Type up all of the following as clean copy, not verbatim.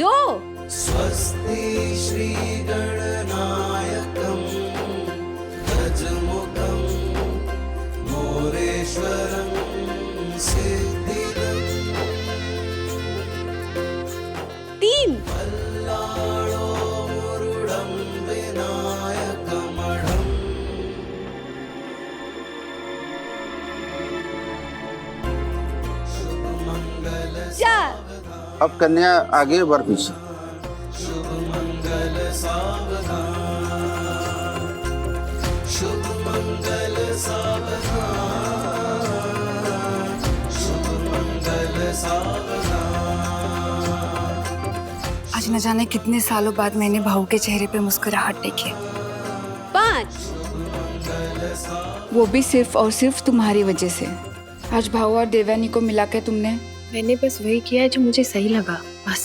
2। स्वस्ति श्री गणनायकं गजमुखं मोरेश्वरं सिद्धिदं 3। पल्लाळो मुरुडं विनायकमढं शुभमंगल 4। अब कन्या आगे वर पीछे। शुभ मंगल सावधान, शुभ मंगल सावधान, शुभ मंगल सावधान। आज न जाने कितने सालों बाद मैंने भाऊ के चेहरे पे मुस्कुराहट देखी, 5। वो भी सिर्फ और सिर्फ तुम्हारी वजह से। आज भाऊ और देवयानी को मिला के तुमने। मैंने बस वही किया है जो मुझे सही लगा, बस।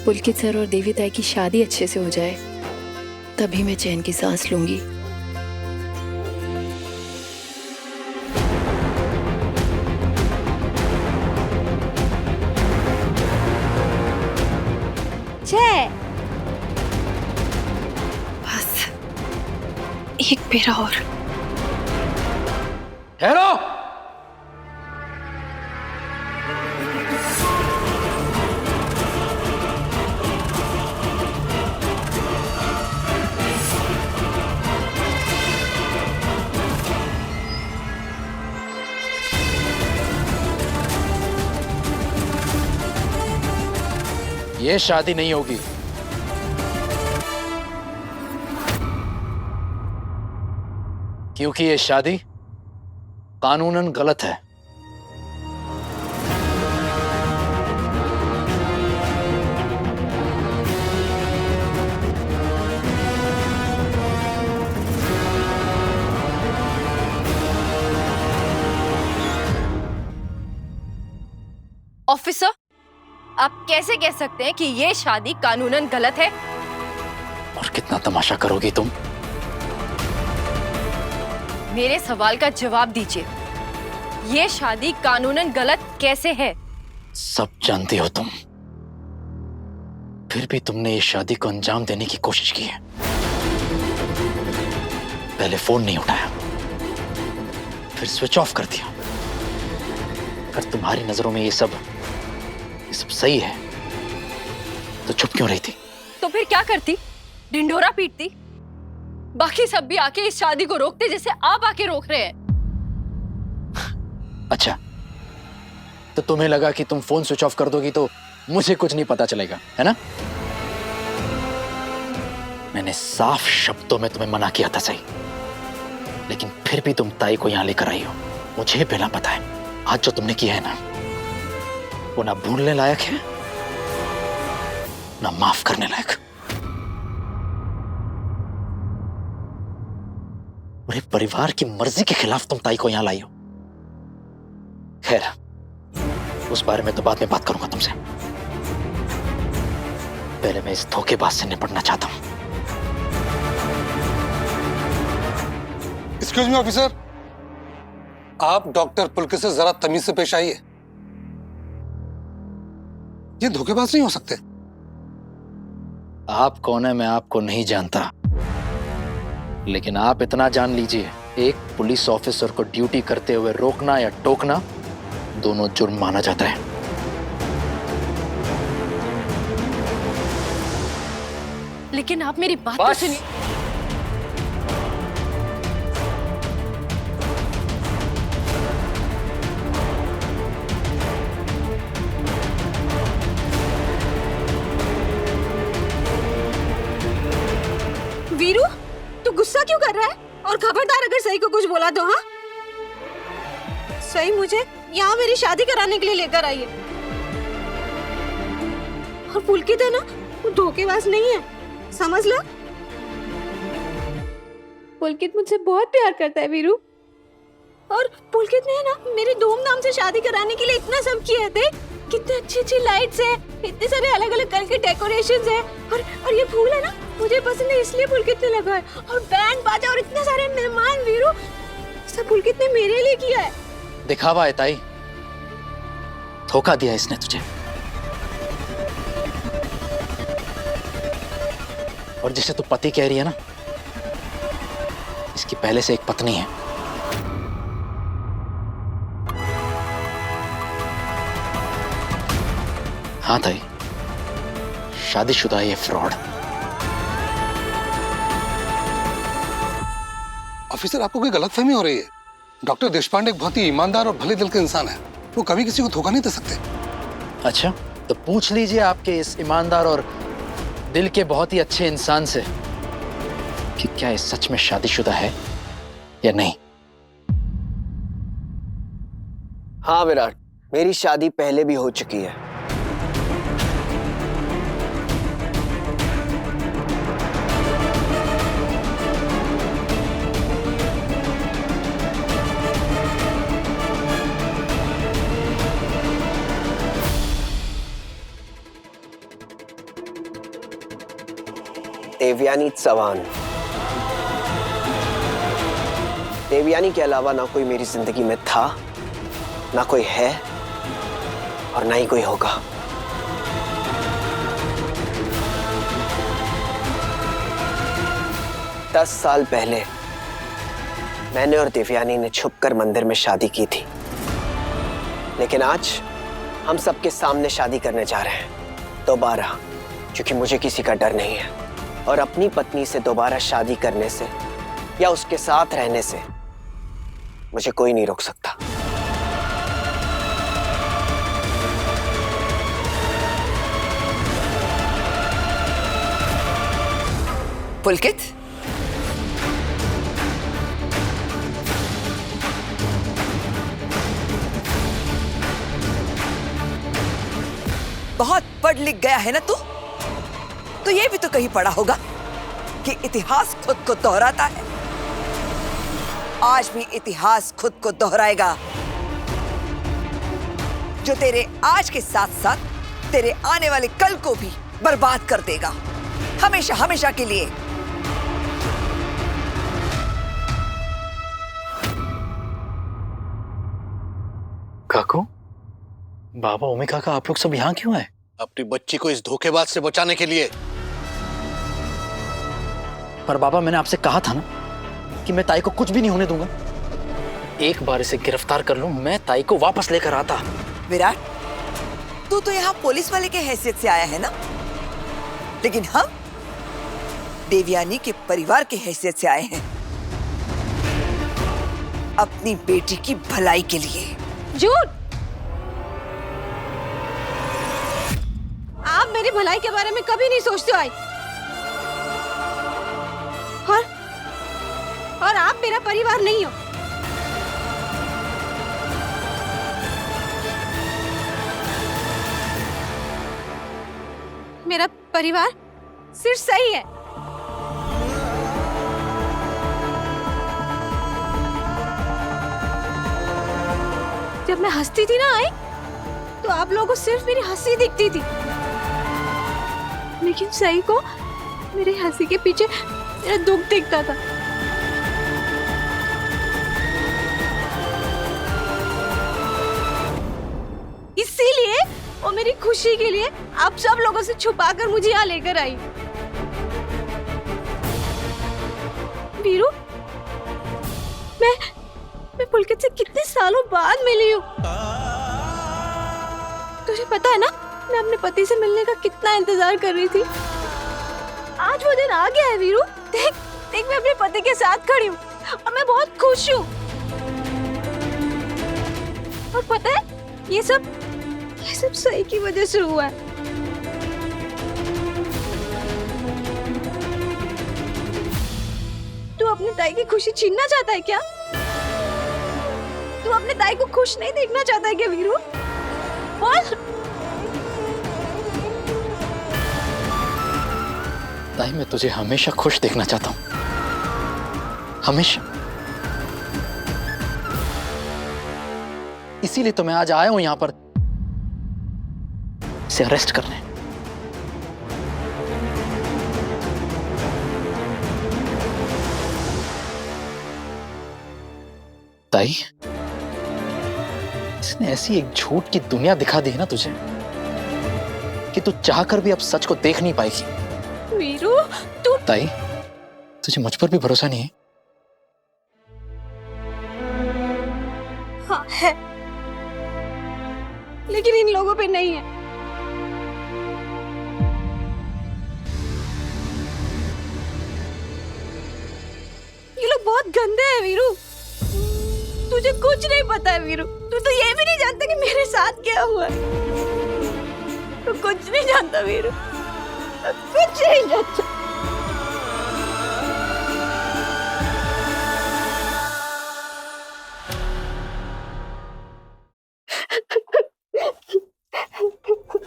पुलकित सर और देवी ताई की शादी अच्छे से हो जाए, तभी मैं चैन की सांस लूंगी। बस एक फेरा और। ठहरो। ये शादी नहीं होगी। क्योंकि ये शादी कानूनन गलत है। ऑफिसर, आप कैसे कह सकते हैं कि ये शादी कानूनन गलत है? और कितना तमाशा करोगी तुम? मेरे सवाल का जवाब दीजिए। ये शादी कानूनन गलत कैसे है? सब जानती हो तुम, फिर भी तुमने इस शादी को अंजाम देने की कोशिश की है। पहले फोन नहीं उठाया, फिर स्विच ऑफ कर दिया। अगर तुम्हारी नजरों में ये सब सही है तो चुप क्यों रही थी? तो फिर क्या करती? ढिंढोरा पीटती? बाकी सब भी आके इस शादी को रोकते जैसे आप आके रोक रहे हैं। अच्छा, तो तुम्हें लगा कि तुम फोन स्विच ऑफ कर दोगी तो मुझे कुछ नहीं पता चलेगा, है ना? मैंने साफ शब्दों में तुम्हें मना किया था, सही, लेकिन फिर भी तुम ताई को यहां लेकर आई हो। मुझे पहला पता है आज जो तुमने किया है ना, वो ना भूलने लायक है ना माफ करने लायक। पूरे परिवार की मर्जी के खिलाफ तुम ताई को यहां लाई हो। खैर, उस बारे में तो बाद में बात करूंगा तुमसे। पहले मैं इस धोखेबाज से निपटना चाहता हूं। एक्सक्यूज मी ऑफिसर, आप डॉक्टर पुलकित से जरा तमीज से पेश आइए। ये धोखेबाज नहीं हो सकते। आप कौन है मैं आपको नहीं जानता, लेकिन आप इतना जान लीजिए, एक पुलिस ऑफिसर को ड्यूटी करते हुए रोकना या टोकना दोनों जुर्म माना जाता है। लेकिन आप मेरी बात तो सुनिए। वीरू, तू गुस्सा क्यों कर रहा है? और खबरदार अगर सही को कुछ बोला तो। हाँ, सही मुझे यहाँ मेरी शादी कराने के लिए लेकर आई है। और पुलकित है ना, वो धोखेबाज नहीं है, समझ लो। पुलकित मुझसे बहुत प्यार करता है वीरू। और पुलकित ने ना मेरी धूमधाम से शादी कराने के लिए इतना सब किया थे। कितने अच्छी अच्छी लाइट्स है, इतने सारे अलग अलग कलर के डेकोरेशंस है। और ये फूल है ना, मुझे पसंद है इसलिए पुलकित ने लगाया। और बैंड बाजा और इतने सारे मेहमान वीरू, सब पुलकित ने मेरे लिए किया है। दिखावा है ताई, धोखा दिया इसने तुझे। और जिसे तू पति कह रही है ना, इसकी पहले से एक पत्नी है। हाँ ताई, शादीशुदा है ये फ्रॉड। ऑफिसर, आपको कोई गलतफहमी हो रही है। डॉक्टर देशपांडे एक बहुत ही ईमानदार और भले दिल के इंसान है। वो कभी किसी को धोखा नहीं दे सकते। अच्छा, तो पूछ लीजिए आपके इस ईमानदार और दिल के बहुत ही अच्छे इंसान से कि क्या ये सच में शादीशुदा है या नहीं। हाँ विराट, मेरी शादी पहले भी हो चुकी है। देवयानी चौहान। देवयानी के अलावा ना कोई मेरी जिंदगी में था, ना कोई है और ना ही कोई होगा। दस साल पहले मैंने और देवयानी ने छुपकर मंदिर में शादी की थी, लेकिन आज हम सबके सामने शादी करने जा रहे हैं दोबारा, क्योंकि मुझे किसी का डर नहीं है और अपनी पत्नी से दोबारा शादी करने से या उसके साथ रहने से मुझे कोई नहीं रोक सकता। पुलकित, बहुत पढ़ लिख गया है ना तू, तो ये भी तो कहीं पढ़ा होगा कि इतिहास खुद को दोहराता है। आज भी इतिहास खुद को दोहराएगा, जो तेरे आज के साथ साथ तेरे आने वाले कल को भी बर्बाद कर देगा, हमेशा हमेशा के लिए। काकू, बाबा, ओमी काका, आप लोग सब यहाँ क्यों हैं? अपनी बच्ची को इस धोखेबाज से बचाने के लिए। पर बाबा, मैंने आपसे कहा था ना कि मैं ताई को कुछ भी नहीं होने दूंगा। एक बार इसे गिरफ्तार कर लूं, मैं ताई को वापस लेकर आता। विराट, तू तो यहाँ पुलिस वाले के हैसियत से आया है ना, लेकिन हम देवयानी के परिवार के हैसियत से आए हैं, अपनी बेटी की भलाई के लिए। झूठ! आप मेरी भलाई के बारे में कभी नहीं सोचते आई, और आप मेरा परिवार नहीं हो। मेरा परिवार सिर्फ सही है। जब मैं हंसती थी ना आई, तो आप लोगों को सिर्फ मेरी हंसी दिखती थी, लेकिन सही को मेरे हंसी के पीछे मेरा दुख दिखता था। इसीलिए वो मेरी खुशी के लिए आप सब लोगों से छुपाकर मुझे यहाँ लेकर आई। वीरू, मैं पुलकित से कितने सालों बाद मिली हूँ। तुझे पता है ना, मैं अपने पति से मिलने का कितना इंतजार कर रही थी। आज वो दिन आ गया है वीरू। देख देख, मैं अपने पति के साथ खड़ी हूँ और मैं बहुत खुश हूँ। और पता है, ये सब सही की वजह से हुआ है। तू अपनी ताई की खुशी छीनना चाहता है क्या? तू अपने ताई को खुश नहीं देखना चाहता है क्या वीरू? बोल। ताई, मैं तुझे हमेशा खुश देखना चाहता हूं, हमेशा। इसीलिए तो मैं आज आया हूं यहां पर इसे अरेस्ट करने। ताई, इसने ऐसी एक झूठ की दुनिया दिखा दी है ना तुझे कि तू चाहकर भी अब सच को देख नहीं पाएगी। वीरू तू ताई, तुझे मुझ पर भी भरोसा नहीं है? हाँ है, लेकिन इन लोगों पे नहीं है। ये लोग बहुत गंदे हैं वीरू। तुझे कुछ नहीं पता है वीरू। तू तो ये भी नहीं जानता कि मेरे साथ क्या हुआ है। तू कुछ नहीं जानता वीरू, कुछ नहीं जानता।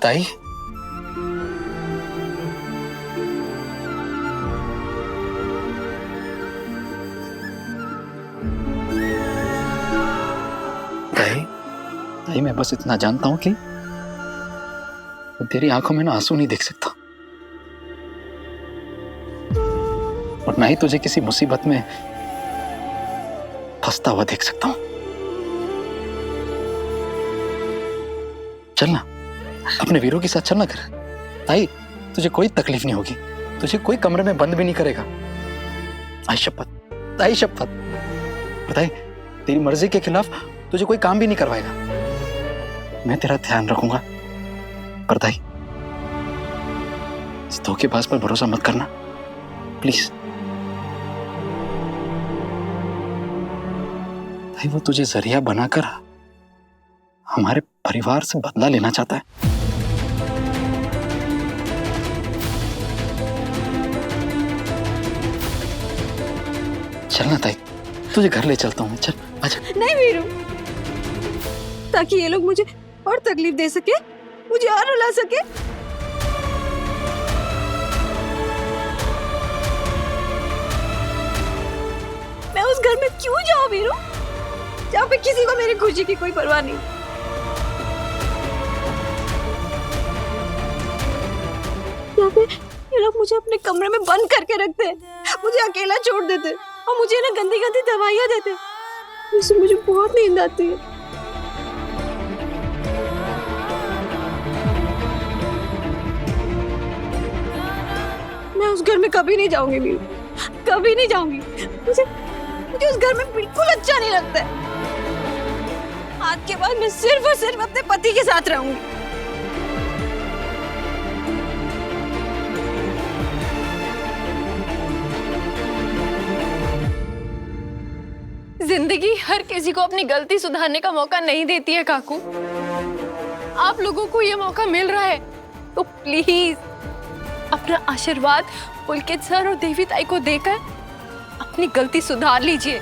ताई, ताई, मैं बस इतना जानता हूं कि तेरी आंखों में ना आंसू नहीं देख सकता, और ना ही तुझे किसी मुसीबत में फंसता हुआ देख सकता हूं। चलना, अपने वीरों के साथ चलना कर। ताई, तुझे कोई तकलीफ नहीं होगी, तुझे कोई कमरे में बंद भी नहीं करेगा। आई शपथ, ताई शपथ। बताई, तेरी मर्जी के खिलाफ तुझे कोई काम भी नहीं करवाएगा। मैं तेरा ध्यान रखूंगा। पर ताई, इस धोखेबाज पर भरोसा मत करना, प्लीज। ताई, वो तुझे जरिया बनाकर हमारे परिवार से बदला लेना चाहता है। चलना ताई, तुझे घर ले चलता हूँ मैं। चल, आजा। नहीं वीरू, ताकि ये लोग मुझे और तकलीफ दे सके, मुझे और रुला सके। मैं उस घर में क्यों जाऊं वीरू, जहाँ पे किसी को मेरी खुशी की कोई परवाह नहीं। यहाँ पे ये लोग मुझे अपने कमरे में बंद करके रखते हैं, मुझे अकेला छोड़ देते हैं, और मुझे ना गंदी गंदी दवाइयाँ देते हैं, जिससे मुझे बहुत नींद आती है। मैं उस घर में कभी नहीं जाऊंगी वीरू, कभी नहीं जाऊंगी। मुझे उस घर में बिल्कुल अच्छा नहीं लगता है। आज के बाद मैं सिर्फ और सिर्फ अपने पति के साथ रहूंगी। जिंदगी हर किसी को अपनी गलती सुधारने का मौका नहीं देती है काकू। आप लोगों को ये मौका मिल रहा है तो प्लीज अपना आशीर्वाद पुलकित सर और देवी ताई को देकर अपनी गलती सुधार लीजिए।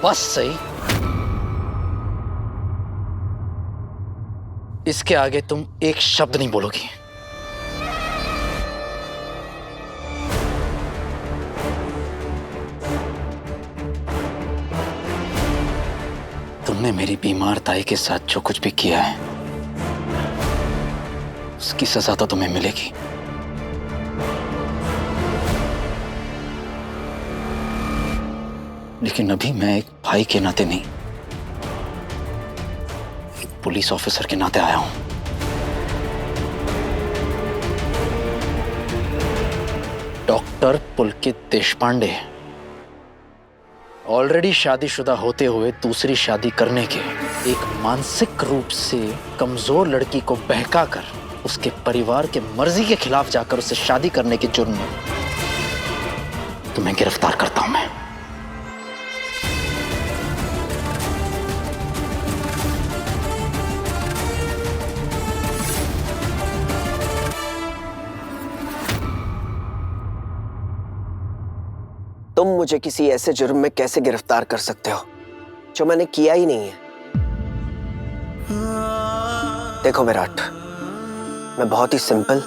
बस सही, इसके आगे तुम एक शब्द नहीं बोलोगी। तुमने मेरी बीमार ताई के साथ जो कुछ भी किया है, उसकी सजा तो तुम्हें मिलेगी। लेकिन अभी मैं एक भाई के नाते नहीं, एक पुलिस ऑफिसर के नाते आया हूं। डॉक्टर पुलकित देशपांडे ऑलरेडी शादीशुदा होते हुए दूसरी शादी करने के एक मानसिक रूप से कमजोर लड़की को बहकाकर उसके परिवार के मर्जी के खिलाफ जाकर उससे शादी करने के जुर्म में तुम्हें गिरफ्तार करता हूं मैं। तुम मुझे किसी ऐसे जुर्म में कैसे गिरफ्तार कर सकते हो जो मैंने किया ही नहीं है? देखो विराट, मैं बहुत ही सिंपल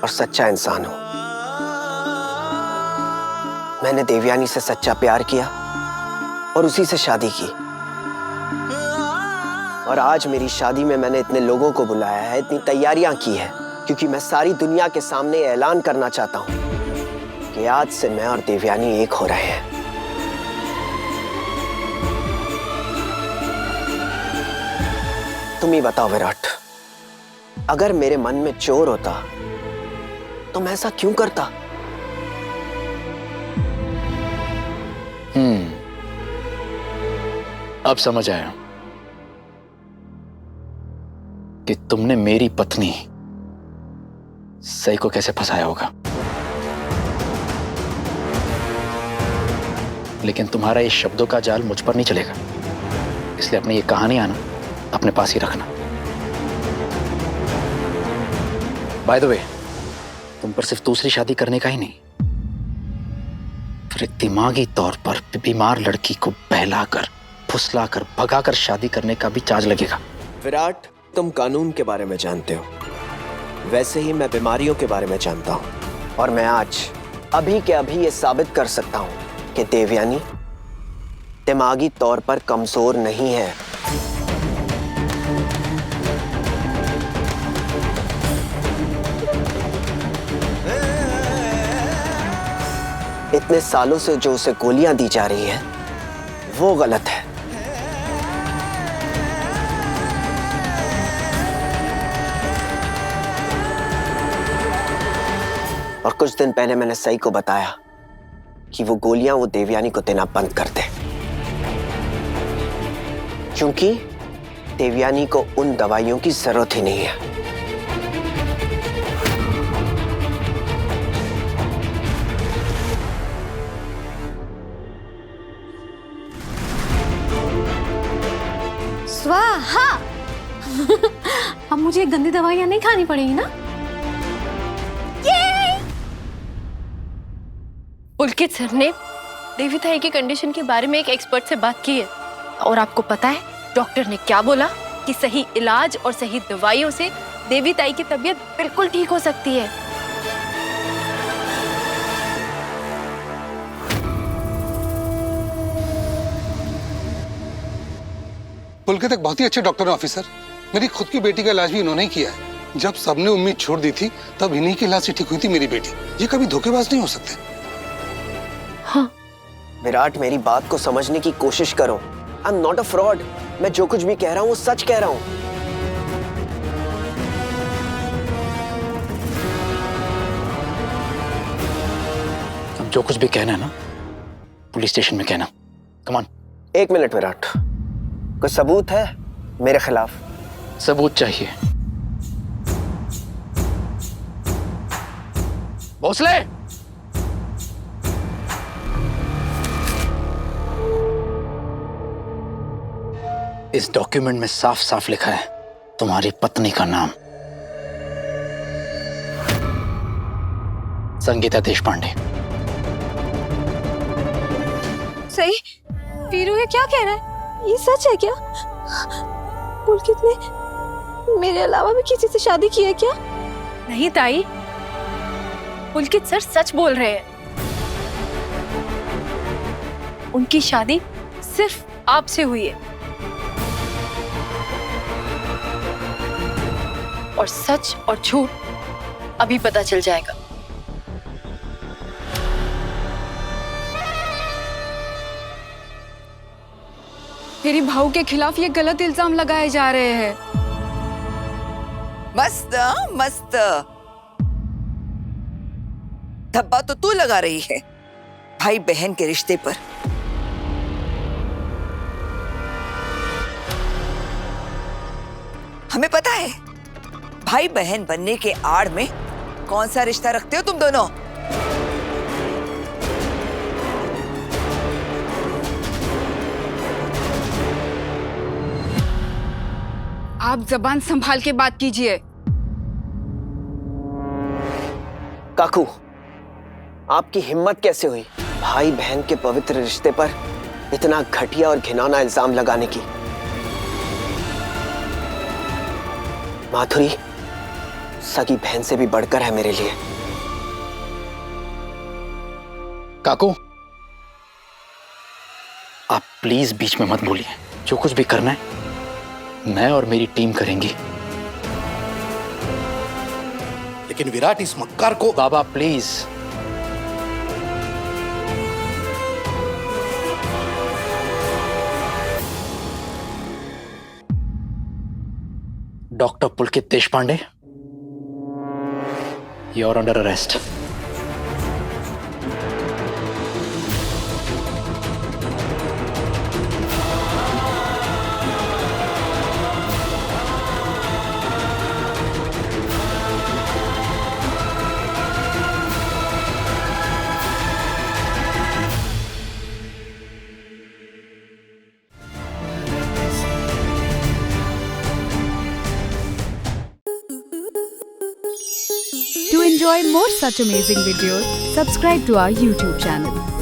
और सच्चा इंसान हूं। मैंने देवयानी से सच्चा प्यार किया और उसी से शादी की, और आज मेरी शादी में मैंने इतने लोगों को बुलाया है, इतनी तैयारियां की है, क्योंकि मैं सारी दुनिया के सामने ऐलान करना चाहता हूं कि आज से मैं और देवयानी एक हो रहे हैं। तुम ही बताओ विराट, अगर मेरे मन में चोर होता तो मैं ऐसा क्यों करता? अब समझ आया कि तुमने मेरी पत्नी सई को कैसे फंसाया होगा। लेकिन तुम्हारा ये शब्दों का जाल मुझ पर नहीं चलेगा, इसलिए अपनी ये कहानी आना अपने पास ही रखना। बाय द वे, तुम पर सिर्फ दूसरी शादी करने का ही नहीं, फिर एक दिमागी तौर पर बीमार लड़की को बहलाकर, फुसलाकर, भगाकर शादी करने का भी चार्ज लगेगा। विराट, तुम कानून के बारे में जानते हो, वैसे ही मैं बीमारियों के बारे में जानता हूं। और मैं आज अभी के अभी ये साबित कर सकता हूं कि देवयानी दिमागी तौर पर कमजोर नहीं है। इतने सालों से जो उसे गोलियां दी जा रही हैं, वो गलत है। और कुछ दिन पहले मैंने सई को बताया कि वो गोलियां वो देवयानी को देना बंद कर दे, क्योंकि देवयानी को उन दवाइयों की जरूरत ही नहीं है। स्वाहा। अब मुझे गंदी दवाइयां नहीं खानी पड़ेगी ना? पुलकित सर ने देवी ताई की कंडीशन के बारे में एक एक्सपर्ट से बात की है, और आपको पता है डॉक्टर ने क्या बोला? कि सही इलाज और सही दवाइयों से देवी ताई की तबीयत बिल्कुल ठीक हो सकती है। पुलकित एक बहुत ही अच्छे डॉक्टर हैं ऑफिसर। मेरी खुद की बेटी का इलाज भी इन्होंने ही किया है। जब सबने उम्मीद छोड़ दी थी, तब इन्हीं के इलाज से ठीक हुई थी मेरी बेटी। ये कभी धोखेबाज नहीं हो सकते। हाँ। विराट, मेरी बात को समझने की कोशिश करो। I am not a fraud. मैं जो कुछ भी कह रहा हूं वो सच कह रहा हूं। अब जो कुछ भी कहना है ना, पुलिस स्टेशन में कहना। Come on. 1 मिनट विराट, कोई सबूत है मेरे खिलाफ? सबूत चाहिए। भोसले, इस डॉक्यूमेंट में साफ साफ लिखा है तुम्हारी पत्नी का नाम संगीता देशपांडे। सही? वीरू ये क्या कह रहा है? ये सच है क्या? पुलकित ने मेरे अलावा भी किसी से शादी की है क्या? नहीं ताई, पुलकित सर सच बोल रहे हैं। उनकी शादी सिर्फ आपसे हुई है, और सच और झूठ अभी पता चल जाएगा। मेरी भाऊ के खिलाफ ये गलत इल्जाम लगाए जा रहे हैं। मस्त मस्त। धब्बा तो तू लगा रही है भाई बहन के रिश्ते पर। हमें पता है भाई बहन बनने के आड़ में कौन सा रिश्ता रखते हो तुम दोनों। आप जबान संभाल के बात कीजिए। काकू, आपकी हिम्मत कैसे हुई भाई बहन के पवित्र रिश्ते पर इतना घटिया और घिनौना इल्जाम लगाने की? माधुरी सगी बहन से भी बढ़कर है मेरे लिए। काकू, आप प्लीज बीच में मत बोलिए। जो कुछ भी करना है मैं और मेरी टीम करेंगी। लेकिन विराट, इस मक्कार को। बाबा please. Doctor Pulkit Deshpande, you are under arrest. To enjoy more such amazing videos, subscribe to our YouTube channel.